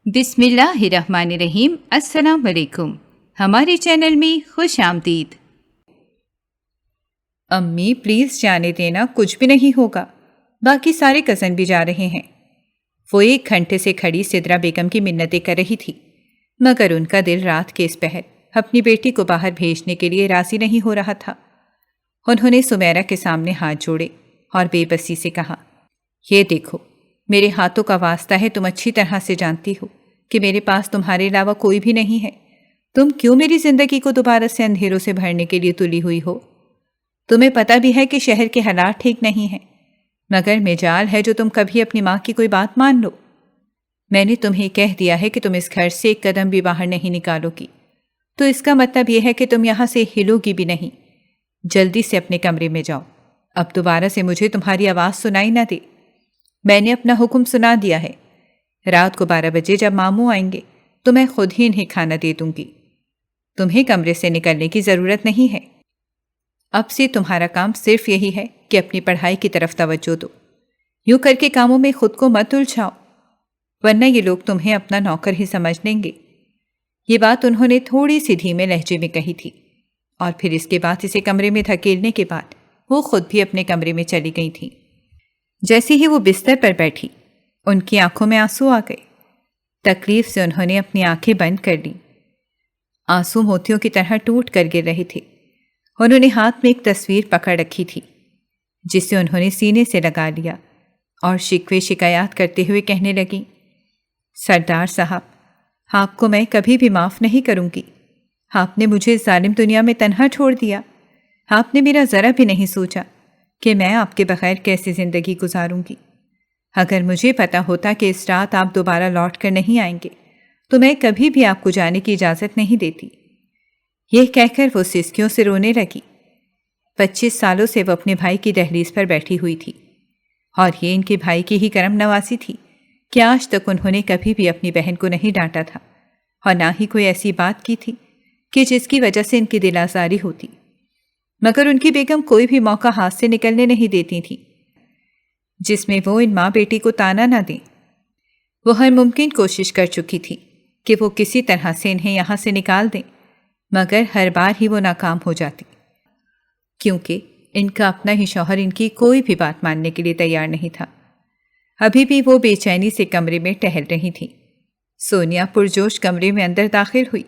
بسم اللہ الرحمن الرحیم۔ السلام علیکم، ہمارے چینل میں خوش آمدید۔ امی پلیز جانے دینا، کچھ بھی نہیں ہوگا، باقی سارے کزن بھی جا رہے ہیں۔ وہ 1 گھنٹے سے کھڑی سدرا بیگم کی منتیں کر رہی تھی، مگر ان کا دل رات کے اس پہر اپنی بیٹی کو باہر بھیجنے کے لیے راضی نہیں ہو رہا تھا۔ انہوں نے سمیرہ کے سامنے ہاتھ جوڑے اور بے بسی سے کہا، یہ دیکھو، میرے ہاتھوں کا واسطہ ہے، تم اچھی طرح سے جانتی ہو کہ میرے پاس تمہارے علاوہ کوئی بھی نہیں ہے۔ تم کیوں میری زندگی کو دوبارہ سے اندھیروں سے بھرنے کے لیے تلی ہوئی ہو؟ تمہیں پتہ بھی ہے کہ شہر کے حالات ٹھیک نہیں ہیں، مگر مجال ہے جو تم کبھی اپنی ماں کی کوئی بات مان لو۔ میں نے تمہیں کہہ دیا ہے کہ تم اس گھر سے 1 قدم بھی باہر نہیں نکالو گی، تو اس کا مطلب یہ ہے کہ تم یہاں سے ہلو گی بھی نہیں۔ جلدی سے اپنے کمرے میں جاؤ، اب دوبارہ سے مجھے تمہاری آواز سنائی نہ دے۔ میں نے اپنا حکم سنا دیا ہے، رات کو 12 بجے جب ماموں آئیں گے تو میں خود ہی انہیں کھانا دے دوں گی۔ تمہیں کمرے سے نکلنے کی ضرورت نہیں ہے۔ اب سے تمہارا کام صرف یہی ہے کہ اپنی پڑھائی کی طرف توجہ دو، یوں کر کے کاموں میں خود کو مت الجھاؤ، ورنہ یہ لوگ تمہیں اپنا نوکر ہی سمجھ لیں گے۔ یہ بات انہوں نے تھوڑی سی دھیمے لہجے میں کہی تھی، اور پھر اس کے بعد اسے کمرے میں دھکیلنے کے بعد وہ خود بھی اپنے کمرے میں چلی گئی تھی۔ جیسے ہی وہ بستر پر بیٹھی، ان کی آنکھوں میں آنسو آ گئے۔ تکلیف سے انہوں نے اپنی آنکھیں بند کر لیں۔ آنسو موتیوں کی طرح ٹوٹ کر گر رہے تھے۔ انہوں نے ہاتھ میں ایک تصویر پکڑ رکھی تھی، جسے انہوں نے سینے سے لگا لیا اور شکوے شکایات کرتے ہوئے کہنے لگیں، سردار صاحب، آپ کو میں کبھی بھی معاف نہیں کروں گی۔ آپ نے مجھے ظالم دنیا میں تنہا چھوڑ دیا۔ آپ نے میرا ذرا بھی نہیں سوچا کہ میں آپ کے بغیر کیسے زندگی گزاروں گی۔ اگر مجھے پتا ہوتا کہ اس رات آپ دوبارہ لوٹ کر نہیں آئیں گے تو میں کبھی بھی آپ کو جانے کی اجازت نہیں دیتی۔ یہ کہہ کر وہ سسکیوں سے رونے لگی۔ 25 سالوں سے وہ اپنے بھائی کی دہلیز پر بیٹھی ہوئی تھی، اور یہ ان کے بھائی کی ہی کرم نوازی تھی کہ آج تک انہوں نے کبھی بھی اپنی بہن کو نہیں ڈانٹا تھا، اور نہ ہی کوئی ایسی بات کی تھی کہ جس کی وجہ سے ان کی دل آزاری ہوتی۔ مگر ان کی بیگم کوئی بھی موقع ہاتھ سے نکلنے نہیں دیتی تھی جس میں وہ ان ماں بیٹی کو تانا نہ دیں۔ وہ ہر ممکن کوشش کر چکی تھی کہ وہ کسی طرح سے انہیں یہاں سے نکال دیں، مگر ہر بار ہی وہ ناکام ہو جاتی، کیونکہ ان کا اپنا ہی شوہر ان کی کوئی بھی بات ماننے کے لیے تیار نہیں تھا۔ ابھی بھی وہ بے چینی سے کمرے میں ٹہل رہی تھی۔ سونیا پرجوش کمرے میں اندر داخل ہوئی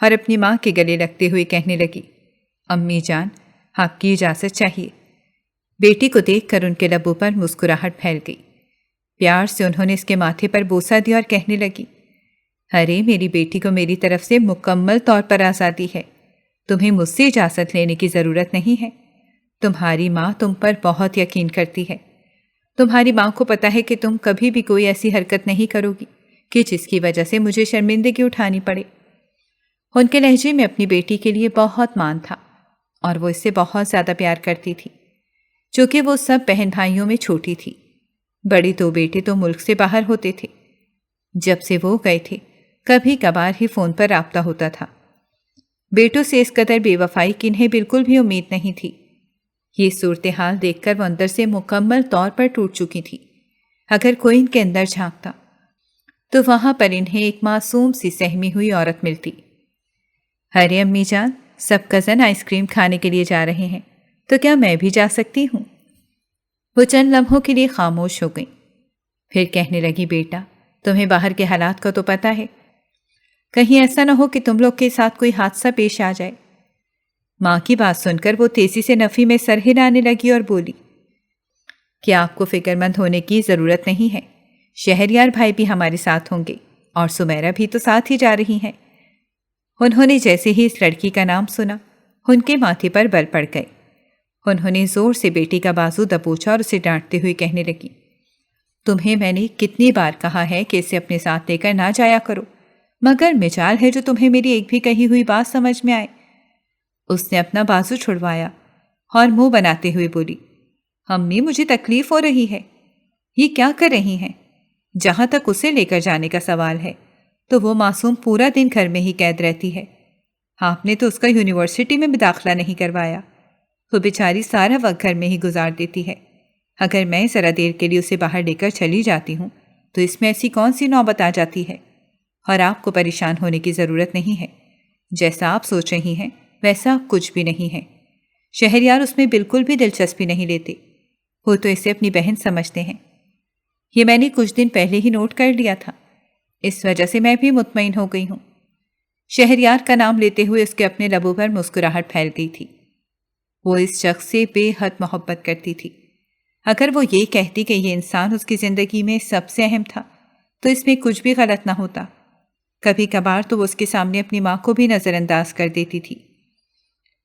اور اپنی ماں کے گلے لگتے ہوئے کہنے لگی، امی جان، آپ کی اجازت چاہیے۔ بیٹی کو دیکھ کر ان کے لبوں پر مسکراہٹ پھیل گئی۔ پیار سے انہوں نے اس کے ماتھے پر بوسہ دیا اور کہنے لگی، ارے میری بیٹی کو میری طرف سے مکمل طور پر آزادی ہے، تمہیں مجھ سے اجازت لینے کی ضرورت نہیں ہے۔ تمہاری ماں تم پر بہت یقین کرتی ہے۔ تمہاری ماں کو پتہ ہے کہ تم کبھی بھی کوئی ایسی حرکت نہیں کرو گی کہ جس کی وجہ سے مجھے شرمندگی اٹھانی پڑے۔ ان کے لہجے میں اپنی بیٹی کے لیے بہت مان تھا، اور وہ اس سے بہت زیادہ پیار کرتی تھی، چونکہ وہ سب بہن بھائیوں میں چھوٹی تھی۔ بڑے 2 بیٹے تو ملک سے باہر ہوتے تھے۔ جب سے وہ گئے تھے کبھی کبھار ہی فون پر رابطہ ہوتا تھا۔ بیٹوں سے اس قدر بے وفائی کی انہیں بالکل بھی امید نہیں تھی۔ یہ صورتحال دیکھ کر وہ اندر سے مکمل طور پر ٹوٹ چکی تھی۔ اگر کوئی ان کے اندر جھانکتا تو وہاں پر انہیں ایک معصوم سی سہمی ہوئی عورت ملتی۔ ارے امی جان، سب کزن آئس کریم کھانے کے لیے جا رہے ہیں، تو کیا میں بھی جا سکتی ہوں؟ وہ چند لمحوں کے لیے خاموش ہو گئیں، پھر کہنے لگی، بیٹا، تمہیں باہر کے حالات کا تو پتہ ہے، کہیں ایسا نہ ہو کہ تم لوگ کے ساتھ کوئی حادثہ پیش آ جائے۔ ماں کی بات سن کر وہ تیزی سے نفی میں سر ہلانے لگی اور بولی، کیا آپ کو فکر مند ہونے کی ضرورت نہیں ہے، شہریار بھائی بھی ہمارے ساتھ ہوں گے، اور سمیرہ بھی تو ساتھ ہی جا رہی ہیں۔ انہوں نے جیسے ہی اس لڑکی کا نام سنا، ان کے ماتھے پر بل پڑ گئے۔ انہوں نے زور سے بیٹی کا بازو دبوچا اور اسے ڈانٹتے ہوئے کہنے لگی، تمہیں میں نے کتنی بار کہا ہے کہ اسے اپنے ساتھ لے کر نہ جایا کرو، مگر مجال ہے جو تمہیں میری ایک بھی کہی ہوئی بات سمجھ میں آئے۔ اس نے اپنا بازو چھڑوایا اور منہ بناتے ہوئے بولی، امی مجھے تکلیف ہو رہی ہے۔ یہ کیا کر رہی ہیں؟ جہاں تک اسے لے کر جانے کا سوال ہے تو وہ معصوم پورا دن گھر میں ہی قید رہتی ہے۔ آپ نے تو اس کا یونیورسٹی میں بھی داخلہ نہیں کروایا۔ وہ بیچاری سارا وقت گھر میں ہی گزار دیتی ہے۔ اگر میں ذرا دیر کے لیے اسے باہر لے کر چلی جاتی ہوں تو اس میں ایسی کون سی نوبت آ جاتی ہے اور آپ کو پریشان ہونے کی ضرورت نہیں ہے۔ جیسا آپ سوچ رہی ہیں ویسا کچھ بھی نہیں ہے۔ شہریار اس میں بالکل بھی دلچسپی نہیں لیتے، وہ تو اسے اپنی بہن سمجھتے ہیں۔ یہ میں نے کچھ دن پہلے ہی نوٹ کر لیا تھا، اس وجہ سے میں بھی مطمئن ہو گئی ہوں۔ شہریار کا نام لیتے ہوئے اس کے اپنے لبوں پر مسکراہٹ پھیل گئی تھی۔ وہ اس شخص سے بے حد محبت کرتی تھی۔ اگر وہ یہ کہتی کہ یہ انسان اس کی زندگی میں سب سے اہم تھا تو اس میں کچھ بھی غلط نہ ہوتا۔ کبھی کبھار تو وہ اس کے سامنے اپنی ماں کو بھی نظر انداز کر دیتی تھی۔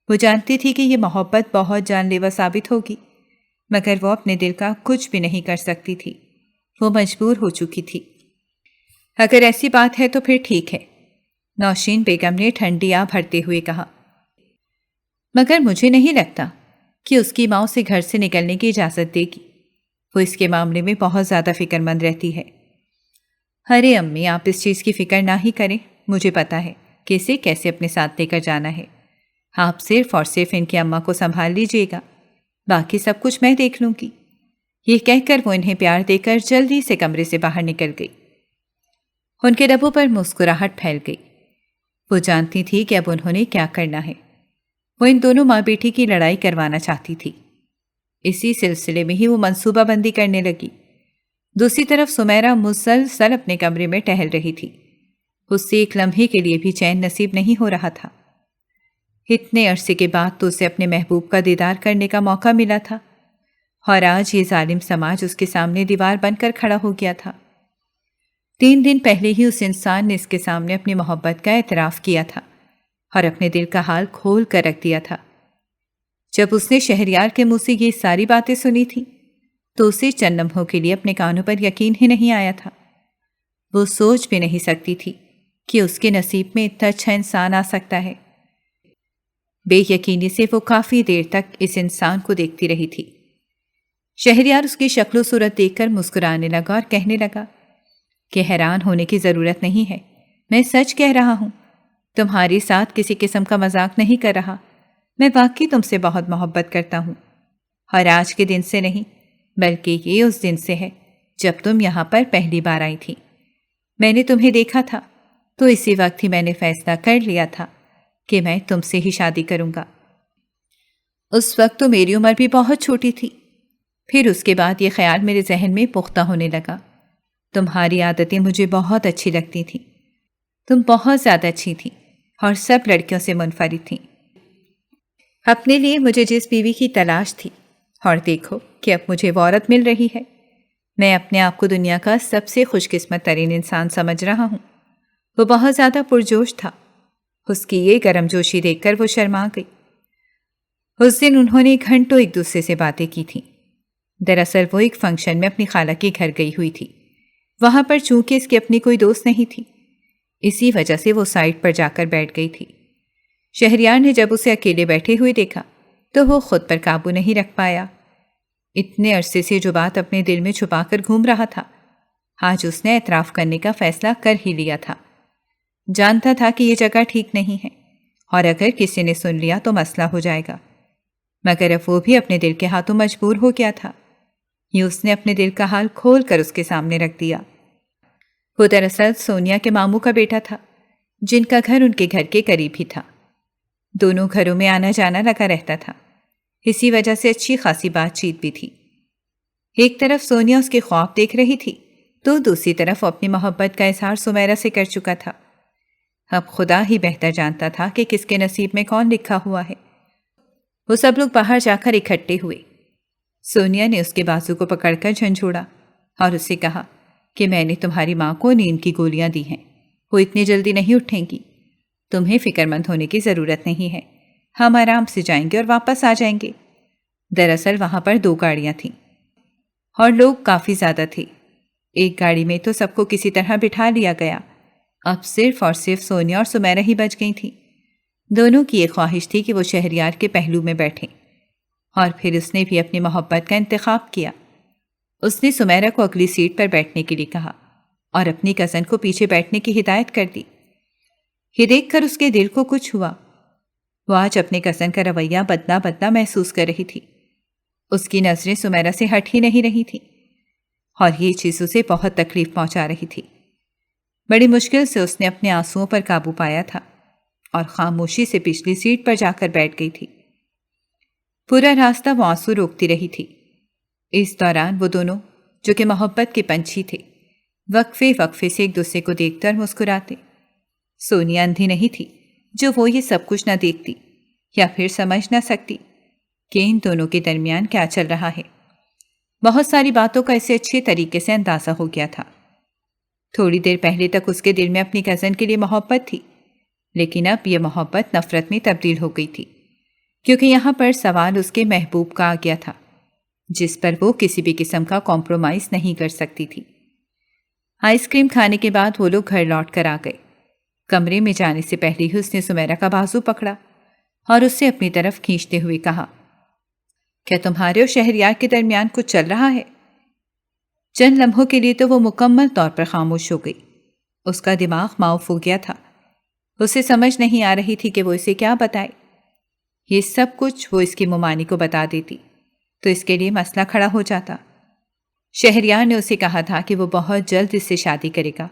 وہ جانتی تھی کہ یہ محبت بہت جان لیوا ثابت ہوگی، مگر وہ اپنے دل کا کچھ بھی نہیں کر سکتی تھی۔ وہ مجبور ہو چکی تھی۔ اگر ایسی بات ہے تو پھر ٹھیک ہے، نوشین بیگم نے ٹھنڈی آہ بھرتے ہوئے کہا، مگر مجھے نہیں لگتا کہ اس کی ماں اسے گھر سے نکلنے کی اجازت دے گی۔ وہ اس کے معاملے میں بہت زیادہ فکر مند رہتی ہے۔ ارے امی، آپ اس چیز کی فکر نہ ہی کریں، مجھے پتا ہے کہ اسے کیسے اپنے ساتھ لے کر جانا ہے۔ آپ صرف اور صرف ان کی اماں کو سنبھال لیجیے گا، باقی سب کچھ میں دیکھ لوں گی۔ یہ کہہ کر وہ انہیں پیار دے کر جلدی سے کمرے سے باہر نکل گئی۔ ان کے لبوں پر مسکراہٹ پھیل گئی۔ وہ جانتی تھی کہ اب انہوں نے کیا کرنا ہے۔ وہ ان دونوں ماں بیٹی کی لڑائی کروانا چاہتی تھی۔ اسی سلسلے میں ہی وہ منصوبہ بندی کرنے لگی۔ دوسری طرف سمیرہ مسلسل اپنے کمرے میں ٹہل رہی تھی۔ اس سے ایک لمحے کے لیے بھی چین نصیب نہیں ہو رہا تھا۔ اتنے عرصے کے بعد تو اسے اپنے محبوب کا دیدار کرنے کا موقع ملا تھا، اور آج یہ ظالم سماج اس کے سامنے دیوار بن کر کھڑا ہو گیا تھا۔ 3 دن پہلے ہی اس انسان نے اس کے سامنے اپنی محبت کا اعتراف کیا تھا اور اپنے دل کا حال کھول کر رکھ دیا تھا۔ جب اس نے شہریار کے منہ سے یہ ساری باتیں سنی تھیں تو اسے چند لمحوں کے لیے اپنے کانوں پر یقین ہی نہیں آیا تھا۔ وہ سوچ بھی نہیں سکتی تھی کہ اس کے نصیب میں اتنا اچھا انسان آ سکتا ہے۔ بے یقینی سے وہ کافی دیر تک اس انسان کو دیکھتی رہی تھی۔ شہریار اس کی شکل و صورت دیکھ کر مسکرانے لگا اور کہنے لگا کہ حیران ہونے کی ضرورت نہیں ہے، میں سچ کہہ رہا ہوں، تمہارے ساتھ کسی قسم کا مذاق نہیں کر رہا۔ میں واقعی تم سے بہت محبت کرتا ہوں، اور آج کے دن سے نہیں بلکہ یہ اس دن سے ہے جب تم یہاں پر پہلی بار آئی تھی۔ میں نے تمہیں دیکھا تھا تو اسی وقت ہی میں نے فیصلہ کر لیا تھا کہ میں تم سے ہی شادی کروں گا۔ اس وقت تو میری عمر بھی بہت چھوٹی تھی۔ پھر اس کے بعد یہ خیال میرے ذہن میں پختہ ہونے لگا، تمہاری عادتیں مجھے بہت اچھی لگتی تھیں، تم بہت زیادہ اچھی تھیں اور سب لڑکیوں سے منفرد تھیں۔ اپنے لیے مجھے جس بیوی کی تلاش تھی، اور دیکھو کہ اب مجھے وہ عورت مل رہی ہے۔ میں اپنے آپ کو دنیا کا سب سے خوش قسمت ترین انسان سمجھ رہا ہوں۔ وہ بہت زیادہ پرجوش تھا۔ اس کی یہ گرم جوشی دیکھ کر وہ شرما گئی۔ اس دن انہوں نے گھنٹوں ایک دوسرے سے باتیں کی تھیں۔ دراصل وہ ایک فنکشن میں اپنی خالہ کے گھر گئی ہوئی تھی۔ وہاں پر چونکہ اس کی اپنی کوئی دوست نہیں تھی، اسی وجہ سے وہ سائٹ پر جا کر بیٹھ گئی تھی۔ شہریار نے جب اسے اکیلے بیٹھے ہوئے دیکھا تو وہ خود پر قابو نہیں رکھ پایا۔ اتنے عرصے سے جو بات اپنے دل میں چھپا کر گھوم رہا تھا، آج اس نے اعتراف کرنے کا فیصلہ کر ہی لیا تھا۔ جانتا تھا کہ یہ جگہ ٹھیک نہیں ہے، اور اگر کسی نے سن لیا تو مسئلہ ہو جائے گا، مگر اب وہ بھی اپنے دل کے ہاتھوں مجبور ہو گیا تھا۔ یہ اس نے اپنے دل کا حال کھول کر اس کے سامنے رکھ دیا۔ وہ دراصل سونیا کے ماموں کا بیٹا تھا، جن کا گھر ان کے گھر کے قریب ہی تھا۔ دونوں گھروں میں آنا جانا لگا رہتا تھا، اسی وجہ سے اچھی خاصی بات چیت بھی تھی۔ ایک طرف سونیا اس کے خواب دیکھ رہی تھی تو دوسری طرف وہ اپنی محبت کا اظہار سمیرہ سے کر چکا تھا۔ اب خدا ہی بہتر جانتا تھا کہ کس کے نصیب میں کون لکھا ہوا ہے۔ وہ سب لوگ باہر جا کر اکٹھے ہوئے۔ سونیا نے اس کے بازو کو پکڑ کر جھنجھوڑا اور اس سے کہا کہ میں نے تمہاری ماں کو نیند کی گولیاں دی ہیں، وہ اتنی جلدی نہیں اٹھیں گی، تمہیں فکر مند ہونے کی ضرورت نہیں ہے، ہم آرام سے جائیں گے اور واپس آ جائیں گے۔ دراصل وہاں پر 2 گاڑیاں تھیں اور لوگ کافی زیادہ تھے۔ ایک گاڑی میں تو سب کو کسی طرح بٹھا لیا گیا، اب صرف اور صرف سونیا اور سمیرہ ہی بچ گئی تھیں۔ دونوں کی یہ خواہش تھی کہ وہ شہریار کے پہلو میں بیٹھیں، اور پھر اس نے بھی اپنی محبت کا انتخاب کیا۔ اس نے سمیرہ کو اگلی سیٹ پر بیٹھنے کے لیے کہا اور اپنی کزن کو پیچھے بیٹھنے کی ہدایت کر دی۔ یہ دیکھ کر اس کے دل کو کچھ ہوا۔ وہ آج اپنے کزن کا رویہ بدلا بدلا محسوس کر رہی تھی۔ اس کی نظریں سمیرہ سے ہٹ ہی نہیں رہی تھیں، اور یہ چیز اسے بہت تکلیف پہنچا رہی تھی۔ بڑی مشکل سے اس نے اپنے آنسوؤں پر قابو پایا تھا اور خاموشی سے پچھلی سیٹ پر جا کر بیٹھ گئی تھی۔ پورا راستہ وہ آنسو روکتی رہی تھی۔ اس دوران وہ دونوں، جو کہ محبت کے پنچھی تھے، وقفے وقفے سے ایک دوسرے کو دیکھ کر مسکراتے۔ سونیا اندھی نہیں تھی جو وہ یہ سب کچھ نہ دیکھتی یا پھر سمجھ نہ سکتی کہ ان دونوں کے درمیان کیا چل رہا ہے۔ بہت ساری باتوں کا اسے اچھے طریقے سے اندازہ ہو گیا تھا۔ تھوڑی دیر پہلے تک اس کے دل میں اپنی کزن کے لیے محبت تھی، لیکن اب یہ محبت نفرت میں تبدیل ہو گئی تھی، کیونکہ یہاں پر سوال اس کے محبوب کا آ گیا تھا، جس پر وہ کسی بھی قسم کا کمپرومائز نہیں کر سکتی تھی۔ آئس کریم کھانے کے بعد وہ لوگ گھر لوٹ کر آ گئے۔ کمرے میں جانے سے پہلے ہی اس نے سمیرا کا بازو پکڑا اور اس سے اپنی طرف کھینچتے ہوئے کہا، کیا تمہارے اور شہریار کے درمیان کچھ چل رہا ہے؟ چند لمحوں کے لیے تو وہ مکمل طور پر خاموش ہو گئی۔ اس کا دماغ معاف ہو گیا تھا۔ اسے سمجھ نہیں آ رہی تھی کہ وہ اسے کیا بتائے۔ یہ سب کچھ وہ اس کی ممانی کو بتا دیتی تو اس کے لیے مسئلہ کھڑا ہو جاتا۔ شہریار نے اسے کہا تھا کہ وہ بہت جلد اس سے شادی کرے گا،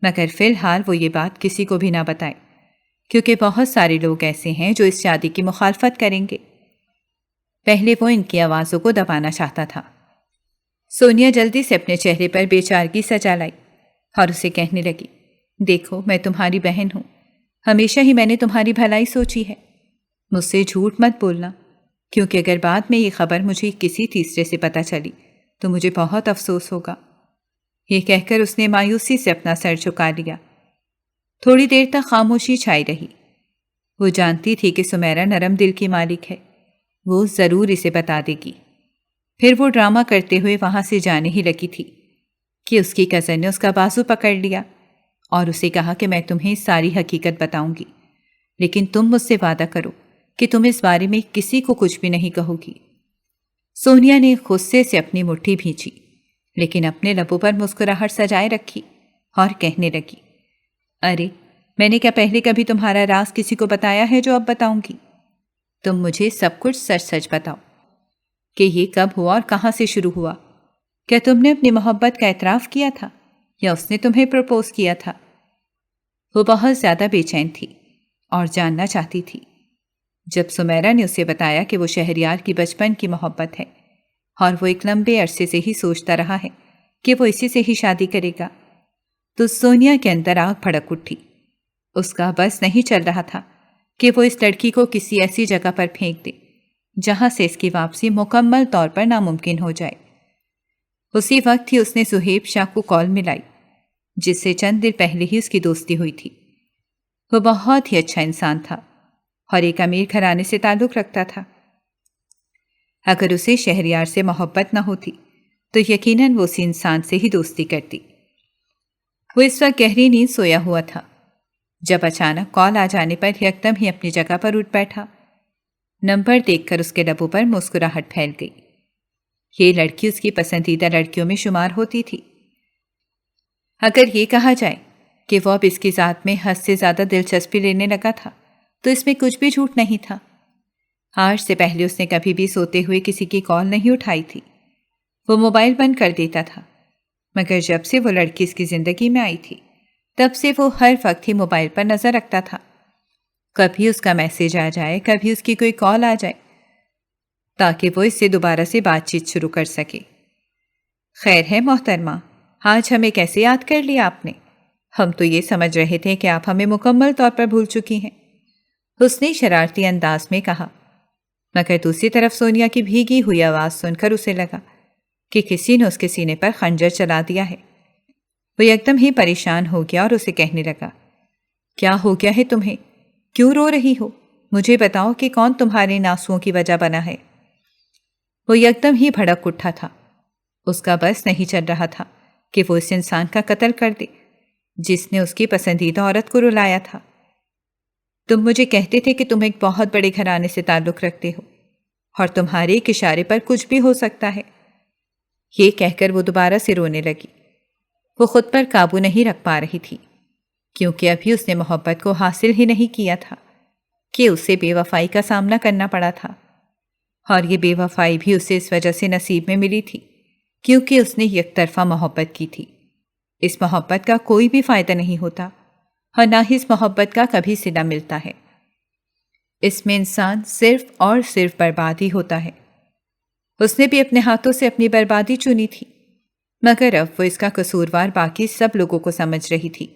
مگر فی الحال وہ یہ بات کسی کو بھی نہ بتائے، کیونکہ بہت سارے لوگ ایسے ہیں جو اس شادی کی مخالفت کریں گے۔ پہلے وہ ان کی آوازوں کو دبانا چاہتا تھا۔ سونیا جلدی سے اپنے چہرے پر بے چارگی سجا لائی اور اسے کہنے لگی، دیکھو میں تمہاری بہن ہوں، ہمیشہ ہی میں نے تمہاری بھلائی سوچی ہے، مجھ سے جھوٹ مت بولنا، کیونکہ اگر بعد میں یہ خبر مجھے کسی تیسرے سے پتہ چلی تو مجھے بہت افسوس ہوگا۔ یہ کہہ کر اس نے مایوسی سے اپنا سر جھکا لیا۔ تھوڑی دیر تک خاموشی چھائی رہی۔ وہ جانتی تھی کہ سمیرا نرم دل کی مالک ہے، وہ ضرور اسے بتا دے گی۔ پھر وہ ڈرامہ کرتے ہوئے وہاں سے جانے ہی لگی تھی کہ اس کی کزن نے اس کا بازو پکڑ لیا اور اسے کہا کہ میں تمہیں ساری حقیقت بتاؤں گی، لیکن تم مجھ سے وعدہ کرو کہ تم اس بارے میں کسی کو کچھ بھی نہیں کہو گی۔ سونیا نے غصے سے اپنی مٹھی بھینچی، لیکن اپنے لبوں پر مسکراہٹ سجائے رکھی اور کہنے لگی، ارے میں نے کیا پہلے کبھی تمہارا راز کسی کو بتایا ہے جو اب بتاؤں گی؟ تم مجھے سب کچھ سچ سچ بتاؤ کہ یہ کب ہوا اور کہاں سے شروع ہوا؟ کیا تم نے اپنی محبت کا اعتراف کیا تھا یا اس نے تمہیں پرپوز کیا تھا؟ وہ بہت زیادہ بے چین تھی اور جاننا چاہتی تھی۔ جب سمیرا نے اسے بتایا کہ وہ شہریار کی بچپن کی محبت ہے اور وہ ایک لمبے عرصے سے ہی سوچتا رہا ہے کہ وہ اسی سے ہی شادی کرے گا، تو سونیا کے اندر آگ بھڑک اٹھی۔ اس کا بس نہیں چل رہا تھا کہ وہ اس لڑکی کو کسی ایسی جگہ پر پھینک دے جہاں سے اس کی واپسی مکمل طور پر ناممکن ہو جائے۔ اسی وقت ہی اس نے سہیب شاہ کو کال ملائی، جس سے چند دن پہلے ہی اس کی دوستی ہوئی تھی۔ وہ بہت ہی اچھا انسان تھا اور ایک امیر گھرانے سے تعلق رکھتا تھا۔ اگر اسے شہریار سے محبت نہ ہوتی تو یقیناً وہ اسی انسان سے ہی دوستی کرتی۔ وہ اس وقت گہری نیند سویا ہوا تھا جب اچانک کال آ جانے پر یکدم ہی اپنی جگہ پر اٹھ بیٹھا۔ نمبر دیکھ کر اس کے لبوں پر مسکراہٹ پھیل گئی۔ یہ لڑکی اس کی پسندیدہ لڑکیوں میں شمار ہوتی تھی۔ اگر یہ کہا جائے کہ وہ اب اس کی ذات میں حد سے زیادہ دلچسپی لینے لگا تھا تو اس میں کچھ بھی جھوٹ نہیں تھا۔ آج سے پہلے اس نے کبھی بھی سوتے ہوئے کسی کی کال نہیں اٹھائی تھی۔ وہ موبائل بند کر دیتا تھا، مگر جب سے وہ لڑکی اس کی زندگی میں آئی تھی تب سے وہ ہر وقت ہی موبائل پر نظر رکھتا تھا۔ کبھی اس کا میسج آ جائے، کبھی اس کی کوئی کال آ جائے، تاکہ وہ اس سے دوبارہ سے بات چیت شروع کر سکے۔ خیر ہے محترمہ، آج ہمیں کیسے یاد کر لیا آپ نے؟ ہم تو یہ سمجھ رہے تھے کہ آپ ہمیں مکمل طور پر بھول چکی ہیں، اس نے شرارتی انداز میں کہا، مگر دوسری طرف سونیا کی بھیگی ہوئی آواز سن کر اسے لگا کہ کسی نے اس کے سینے پر خنجر چلا دیا ہے۔ وہ یکدم ہی پریشان ہو گیا اور اسے کہنے لگا، کیا ہو گیا ہے تمہیں؟ کیوں رو رہی ہو؟ مجھے بتاؤ کہ کون تمہارے ان آنسوؤں کی وجہ بنا ہے۔ وہ یکدم ہی بھڑک اٹھا تھا۔ اس کا بس نہیں چل رہا تھا کہ وہ اس انسان کا قتل کر دے جس نے اس کی پسندیدہ عورت کو رلایا تھا۔ تم مجھے کہتے تھے کہ تم ایک بہت بڑے گھرانے سے تعلق رکھتے ہو اور تمہارے ایک اشارے پر کچھ بھی ہو سکتا ہے۔ یہ کہہ کر وہ دوبارہ سے رونے لگی۔ وہ خود پر قابو نہیں رکھ پا رہی تھی، کیونکہ ابھی اس نے محبت کو حاصل ہی نہیں کیا تھا کہ اسے بے وفائی کا سامنا کرنا پڑا تھا، اور یہ بے وفائی بھی اسے اس وجہ سے نصیب میں ملی تھی کیونکہ اس نے یک طرفہ محبت کی تھی۔ اس محبت کا کوئی بھی فائدہ نہیں ہوتا اور نہ ہی اس محبت کا کبھی صلہ ملتا ہے۔ اس میں انسان صرف اور صرف برباد ہی ہوتا ہے۔ اس نے بھی اپنے ہاتھوں سے اپنی بربادی چنی تھی، مگر اب وہ اس کا قصوروار باقی سب لوگوں کو سمجھ رہی تھی۔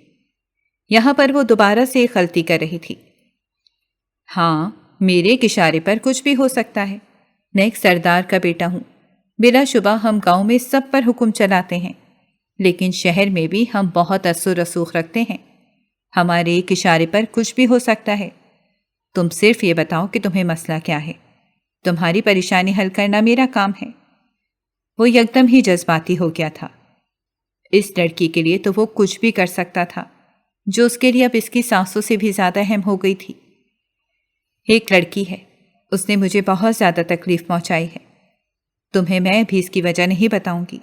یہاں پر وہ دوبارہ سے ایک غلطی کر رہی تھی۔ ہاں، میرے ایک اشارے پر کچھ بھی ہو سکتا ہے۔ میں ایک سردار کا بیٹا ہوں، بلا شبہ ہم گاؤں میں سب پر حکم چلاتے ہیں، لیکن شہر میں بھی ہم بہت اثر و رسوخ رکھتے ہیں۔ ہمارے ایک اشارے پر کچھ بھی ہو سکتا ہے۔ تم صرف یہ بتاؤ کہ تمہیں مسئلہ کیا ہے۔ تمہاری پریشانی حل کرنا میرا کام ہے۔ وہ یکدم ہی جذباتی ہو گیا تھا۔ اس لڑکی کے لیے تو وہ کچھ بھی کر سکتا تھا، جو اس کے لیے اب اس کی سانسوں سے بھی زیادہ اہم ہو گئی تھی۔ ایک لڑکی ہے، اس نے مجھے بہت زیادہ تکلیف پہنچائی ہے۔ تمہیں میں بھی اس کی وجہ نہیں بتاؤں گی۔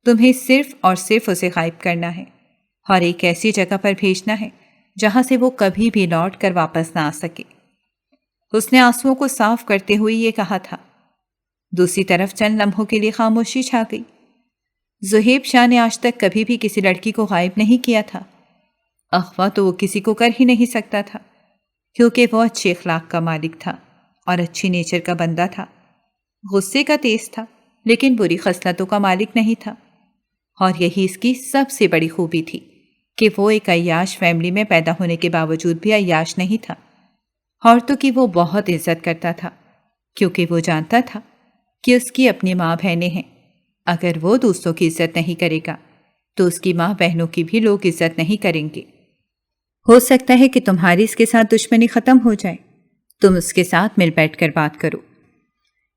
تمہیں صرف اور صرف اسے غائب کرنا ہے اور ایک ایسی جگہ پر بھیجنا ہے جہاں سے وہ کبھی بھی لوٹ کر واپس نہ آ سکے۔ اس نے آنسوؤں کو صاف کرتے ہوئے یہ کہا تھا۔ دوسری طرف چند لمحوں کے لیے خاموشی چھا گئی۔ زہیب شاہ نے آج تک کبھی بھی کسی لڑکی کو غائب نہیں کیا تھا۔ اغوا تو وہ کسی کو کر ہی نہیں سکتا تھا، کیونکہ وہ اچھے اخلاق کا مالک تھا اور اچھی نیچر کا بندہ تھا۔ غصے کا تیز تھا، لیکن بری خصلتوں کا مالک نہیں تھا، اور یہی اس کی سب سے بڑی خوبی تھی کہ وہ ایک عیاش فیملی میں پیدا ہونے کے باوجود بھی عیاش نہیں تھا۔ عورتوں کی وہ بہت عزت کرتا تھا، کیونکہ وہ جانتا تھا کہ اس کی اپنی ماں بہنیں ہیں۔ اگر وہ دوسروں کی عزت نہیں کرے گا تو اس کی ماں بہنوں کی بھی لوگ عزت نہیں کریں گے۔ ہو سکتا ہے کہ تمہاری اس کے ساتھ دشمنی ختم ہو جائے، تم اس کے ساتھ مل بیٹھ کر بات کرو۔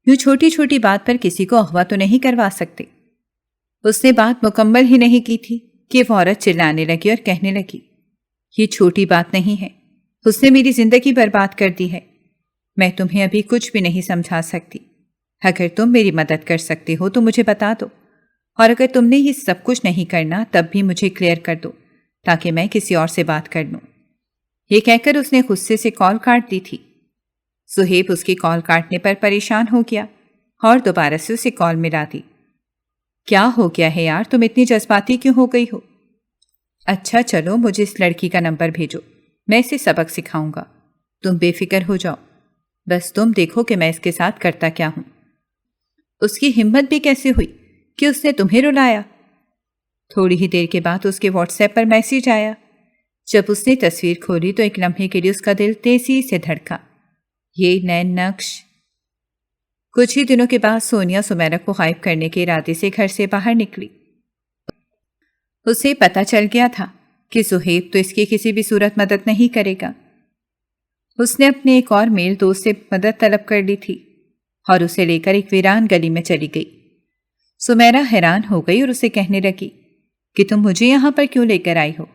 یوں چھوٹی چھوٹی بات پر کسی کو اغوا تو نہیں کروا سکتے۔ اس نے بات مکمل ہی نہیں کی تھی کہ وہ عورت چلانے لگی اور کہنے لگی، یہ چھوٹی بات نہیں ہے، اس نے میری زندگی برباد کر دی ہے۔ میں تمہیں ابھی کچھ بھی نہیں سمجھا سکتی۔ اگر تم میری مدد کر سکتے ہو تو مجھے بتا دو، اور اگر تم نے یہ سب کچھ نہیں کرنا تب بھی مجھے کلیئر کر دو تاکہ میں کسی اور سے بات کر لوں۔ یہ کہہ کر اس نے غصے سے کال کاٹ دی تھی۔ زہیب اس کی کال کاٹنے پر پریشان ہو گیا اور دوبارہ سے اسے کال ملا دی۔ کیا ہو گیا ہے یار، تم اتنی جذباتی کیوں ہو گئی ہو؟ اچھا چلو، مجھے اس لڑکی کا نمبر بھیجو، میں اسے سبق سکھاؤں گا۔ تم بے فکر ہو جاؤ، بس تم دیکھو کہ میں اس کے ساتھ کرتا کیا ہوں۔ اس کی ہمت بھی کیسے ہوئی کہ اس نے تمہیں رلایا؟ تھوڑی ہی دیر کے بعد اس کے واٹس ایپ پر میسیج آیا۔ جب اس نے تصویر کھولی تو ایک لمحے کے لیے اس کا دل تیزی سے دھڑکا۔ یہ نین نقش۔ کچھ ہی دنوں کے بعد سونیا سمیرا کو غائب کرنے کے ارادے سے گھر سے باہر نکلی۔ اسے پتہ چل گیا تھا کہ زہیب تو اس کی کسی بھی صورت مدد نہیں کرے گا۔ اس نے اپنے ایک اور میل دوست سے مدد طلب کر لی تھی اور اسے لے کر ایک ویران گلی میں چلی گئی۔ سمیرا حیران ہو گئی اور اسے کہنے لگی کہ تم مجھے یہاں پر کیوں لے کر آئی ہو؟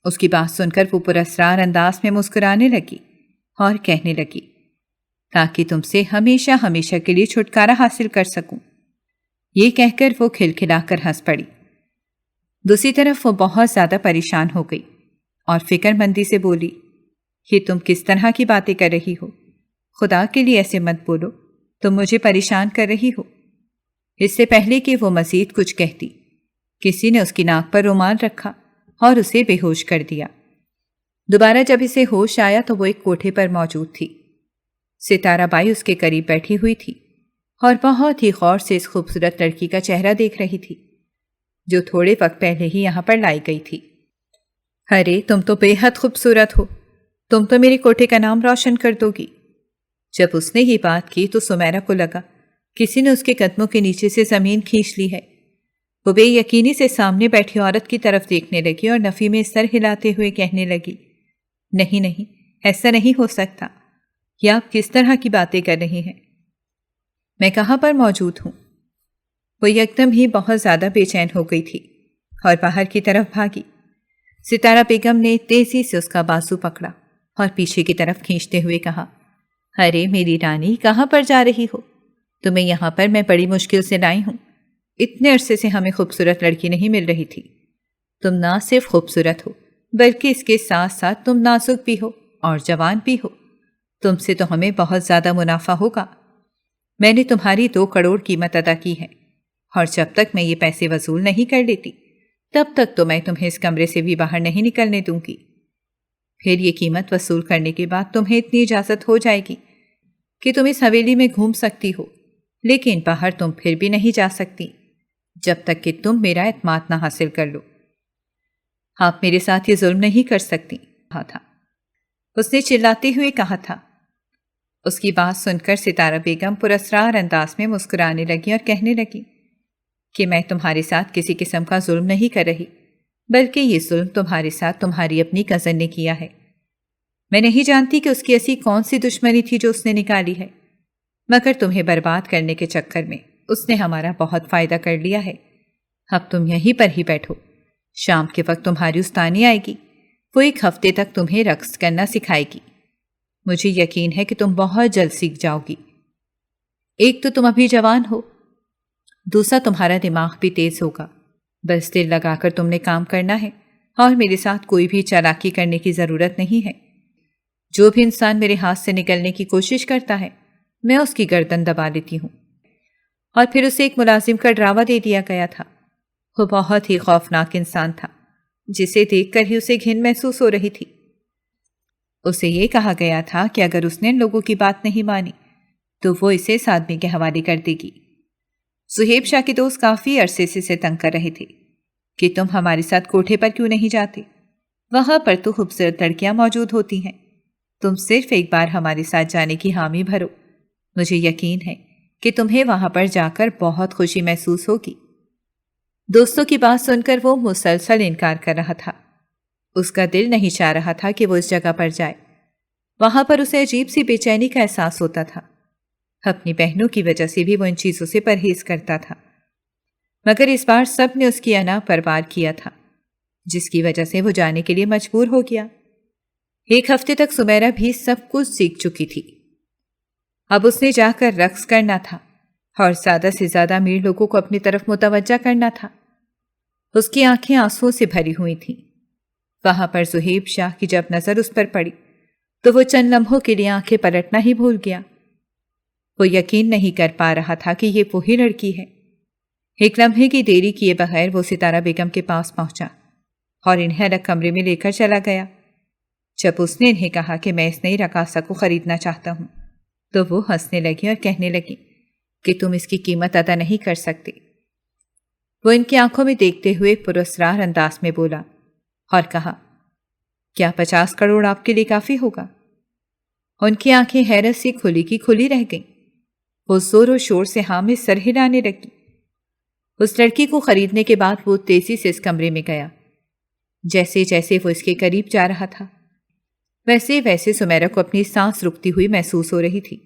اس کی بات سن کر وہ پراسرار انداز میں مسکرانے لگی اور کہنے لگی، تاکہ تم سے ہمیشہ ہمیشہ کے لیے چھٹکارا حاصل کر سکوں۔ یہ کہہ کر وہ کھلکھلا کر ہنس پڑی۔ دوسری طرف وہ بہت زیادہ پریشان ہو گئی اور فکر مندی سے بولی، یہ تم کس طرح کی باتیں کر رہی ہو؟ خدا کے لیے ایسے مت بولو، تم مجھے پریشان کر رہی ہو۔ اس سے پہلے کہ وہ مزید کچھ کہتی، کسی نے اس کی ناک پر رومال رکھا اور اسے بے ہوش کر دیا۔ دوبارہ جب اسے ہوش آیا تو وہ ایک کوٹھے پر موجود تھی۔ ستارہ بائی اس کے قریب بیٹھی ہوئی تھی اور بہت ہی غور سے اس خوبصورت لڑکی کا چہرہ دیکھ رہی تھی جو تھوڑے وقت پہلے ہی یہاں پر لائی گئی تھی۔ ارے تم تو بے حد خوبصورت ہو، تم تو میرے کوٹھے کا نام روشن کر دو گی۔ جب اس نے یہ بات کی تو سمیرا کو لگا کسی نے اس کے قدموں کے نیچے سے زمین کھینچ لی ہے۔ وہ بے یقینی سے سامنے بیٹھی عورت کی طرف دیکھنے لگی اور نفی میں سر ہلاتے ہوئے کہنے لگی، نہیں نہیں، ایسا نہیں ہو سکتا، یہ آپ کس طرح کی باتیں کر رہی ہیں؟ میں کہاں پر موجود ہوں؟ وہ یکدم ہی بہت زیادہ بے چین ہو گئی تھی اور باہر کی طرف بھاگی۔ ستارہ بیگم نے تیزی سے اس کا بازو پکڑا اور پیچھے کی طرف کھینچتے ہوئے کہا، ارے میری رانی، کہاں پر جا رہی ہو؟ تمہیں یہاں پر میں بڑی مشکل سے لائی ہوں۔ اتنے عرصے سے ہمیں خوبصورت لڑکی نہیں مل رہی تھی۔ تم نہ صرف خوبصورت ہو بلکہ اس کے ساتھ ساتھ تم نازک بھی ہو اور جوان بھی ہو۔ تم سے تو ہمیں بہت زیادہ منافع ہوگا۔ میں نے تمہاری 2 کروڑ قیمت ادا کی ہے، اور جب تک میں یہ پیسے وصول نہیں کر لیتی تب تک تو میں تمہیں اس کمرے سے بھی باہر نہیں نکلنے دوں گی۔ پھر یہ قیمت وصول کرنے کے بعد تمہیں اتنی اجازت ہو جائے گی کہ تم اس حویلی میں گھوم سکتی ہو، لیکن باہر تم پھر بھی نہیں جا سکتی جب تک کہ تم میرا اعتماد نہ حاصل کر لو۔ آپ میرے ساتھ یہ ظلم نہیں کر سکتی، کہا تھا۔ اس نے چلاتے ہوئے کہا تھا۔ اس کی بات سن کر ستارہ بیگم پراسرار انداز میں مسکرانے لگی اور کہنے لگی کہ میں تمہارے ساتھ کسی قسم کا ظلم نہیں کر رہی، بلکہ یہ ظلم تمہارے ساتھ تمہاری اپنی کزن نے کیا ہے۔ میں نہیں جانتی کہ اس کی ایسی کون سی دشمنی تھی جو اس نے نکالی ہے، مگر تمہیں برباد کرنے کے چکر میں اس نے ہمارا بہت فائدہ کر لیا ہے۔ اب تم یہیں پر ہی بیٹھو، شام کے وقت تمہاری استانی آئے گی، وہ 1 ہفتے تک تمہیں رقص کرنا سکھائے گی۔ مجھے یقین ہے کہ تم بہت جلد سیکھ جاؤ گی۔ ایک تو تم ابھی جوان ہو، دوسرا تمہارا دماغ بھی تیز ہوگا۔ بس دل لگا کر تم نے کام کرنا ہے اور میرے ساتھ کوئی بھی چالاکی کرنے کی ضرورت نہیں ہے۔ جو بھی انسان میرے ہاتھ سے نکلنے کی کوشش کرتا ہے میں اس کی گردن دبا لیتی ہوں۔ اور پھر اسے ایک ملازم کا ڈراوا دے دیا گیا تھا۔ وہ بہت ہی خوفناک انسان تھا جسے دیکھ کر ہی اسے گھن محسوس ہو رہی تھی۔ اسے یہ کہا گیا تھا کہ اگر اس نے لوگوں کی بات نہیں مانی تو وہ اسے اس آدمی کے حوالے کر دے گی۔ زہیب شاہ کے دوست کافی عرصے سے اسے تنگ کر رہے تھے کہ تم ہمارے ساتھ کوٹھے پر کیوں نہیں جاتے، وہاں پر تو خوبصورت لڑکیاں موجود ہوتی ہیں، تم صرف ایک بار ہمارے ساتھ جانے کی حامی بھرو، مجھے یقین ہے کہ تمہیں وہاں پر جا کر بہت خوشی محسوس ہوگی۔ دوستوں کی بات سن کر وہ مسلسل انکار کر رہا تھا۔ اس کا دل نہیں چاہ رہا تھا کہ وہ اس جگہ پر جائے، وہاں پر اسے عجیب سی بے چینی کا احساس ہوتا تھا۔ اپنی بہنوں کی وجہ سے بھی وہ ان چیزوں سے پرہیز کرتا تھا، مگر اس بار سب نے اس کی انا پروار کیا تھا، جس کی وجہ سے وہ جانے کے لیے مجبور ہو گیا۔ 1 ہفتے تک سمیرہ بھی سب کچھ سیکھ چکی تھی، اب اس نے جا کر رقص کرنا تھا اور زیادہ سے زیادہ امیر لوگوں کو اپنی طرف متوجہ کرنا تھا۔ اس کی آنکھیں آنسوؤں سے بھری ہوئی تھیں۔ وہاں پر زہیب شاہ کی جب نظر اس پر پڑی تو وہ چند لمحوں کے لیے آنکھیں پلٹنا ہی بھول گیا۔ وہ یقین نہیں کر پا رہا تھا کہ یہ وہی لڑکی ہے۔ 1 لمحے کی دیری کیے بغیر وہ ستارہ بیگم کے پاس پہنچا اور انہیں الگ کمرے میں لے کر چلا گیا۔ جب اس نے انہیں کہا کہ میں اس نئی رقاصہ کو خریدنا چاہتا ہوں تو وہ ہنسنے لگی اور کہنے لگی کہ تم اس کی قیمت ادا نہیں کر سکتے۔ وہ ان کی آنکھوں میں دیکھتے ہوئے پراسرار انداز میں بولا اور کہا، کیا 50 کروڑ آپ کے لیے کافی ہوگا؟ ان کی آنکھیں حیرت سے کھلی کی کھلی رہ گئیں۔ وہ زور و شور سے ہاں میں سر ہلانے لگی۔ اس لڑکی کو خریدنے کے بعد وہ تیزی سے اس کمرے میں گیا۔ جیسے جیسے وہ اس کے قریب جا رہا تھا ویسے ویسے سمیرہ کو اپنی سانس رکتی ہوئی محسوس ہو رہی تھی۔